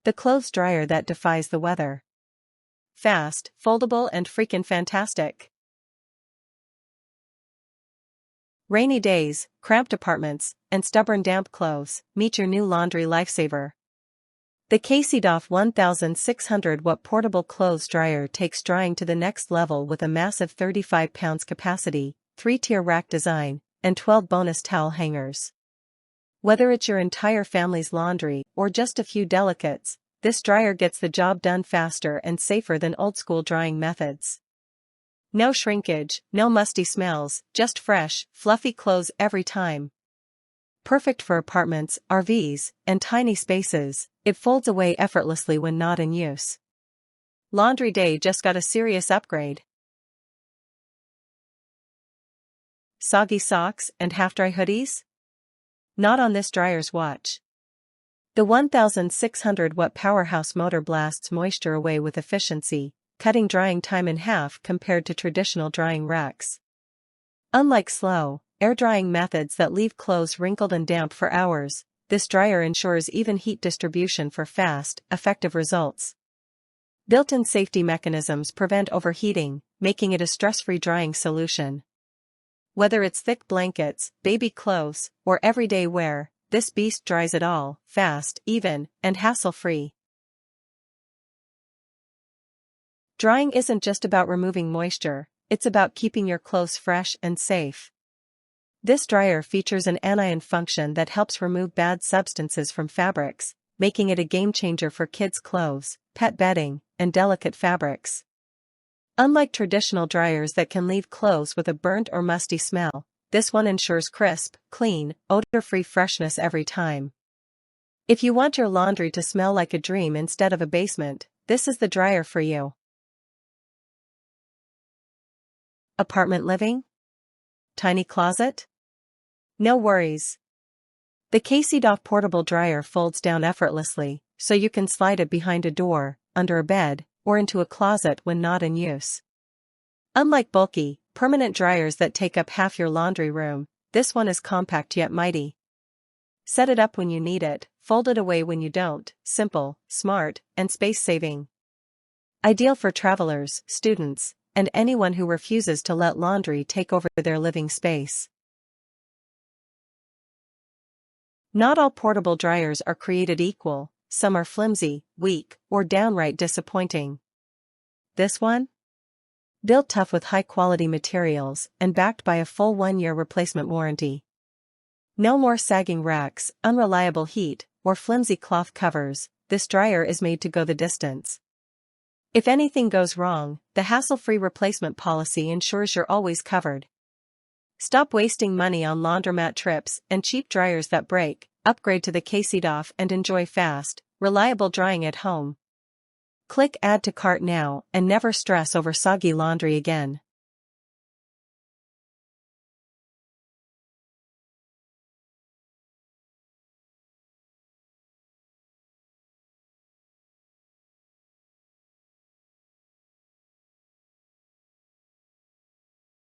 the clothes dryer that defies the weather. Fast, foldable and freaking fantastic. Rainy days, cramped apartments, and stubborn damp clothes, meet your new laundry lifesaver. The KASYDoFF 1600-watt portable clothes dryer takes drying to the next level with a massive 35 pounds capacity, 3-tier rack design, and 12 bonus towel hangers. Whether it's your entire family's laundry or just a few delicates, this dryer gets the job done faster and safer than old-school drying methods. No shrinkage, no musty smells, just fresh, fluffy clothes every time. Perfect for apartments, RVs, and tiny spaces, it folds away effortlessly when not in use. Laundry day just got a serious upgrade. Soggy socks and half-dry hoodies? Not on this dryer's watch. The 1600-watt powerhouse motor blasts moisture away with efficiency, cutting drying time in half compared to traditional drying racks. Unlike slow, air-drying methods that leave clothes wrinkled and damp for hours, this dryer ensures even heat distribution for fast, effective results. Built-in safety mechanisms prevent overheating, making it a stress-free drying solution. Whether it's thick blankets, baby clothes, or everyday wear, this beast dries it all, fast, even, and hassle-free. Drying isn't just about removing moisture, it's about keeping your clothes fresh and safe. This dryer features an anion function that helps remove bad substances from fabrics, making it a game-changer for kids' clothes, pet bedding, and delicate fabrics. Unlike traditional dryers that can leave clothes with a burnt or musty smell, this one ensures crisp, clean, odor-free freshness every time. If you want your laundry to smell like a dream instead of a basement, this is the dryer for you. Apartment living? Tiny closet? No worries. The KASYDoFF portable dryer folds down effortlessly, so you can slide it behind a door, under a bed, or into a closet when not in use. Unlike bulky, permanent dryers that take up half your laundry room, this one is compact yet mighty. Set it up when you need it, fold it away when you don't, simple, smart, and space-saving. Ideal for travelers, students, and anyone who refuses to let laundry take over their living space. Not all portable dryers are created equal, some are flimsy, weak, or downright disappointing. This one? Built tough with high-quality materials and backed by a full 1-year replacement warranty. No more sagging racks, unreliable heat, or flimsy cloth covers, this dryer is made to go the distance. If anything goes wrong, the hassle-free replacement policy ensures you're always covered. Stop wasting money on laundromat trips and cheap dryers that break, upgrade to the KASYDoFF and enjoy fast, reliable drying at home. Click Add to Cart now and never stress over soggy laundry again.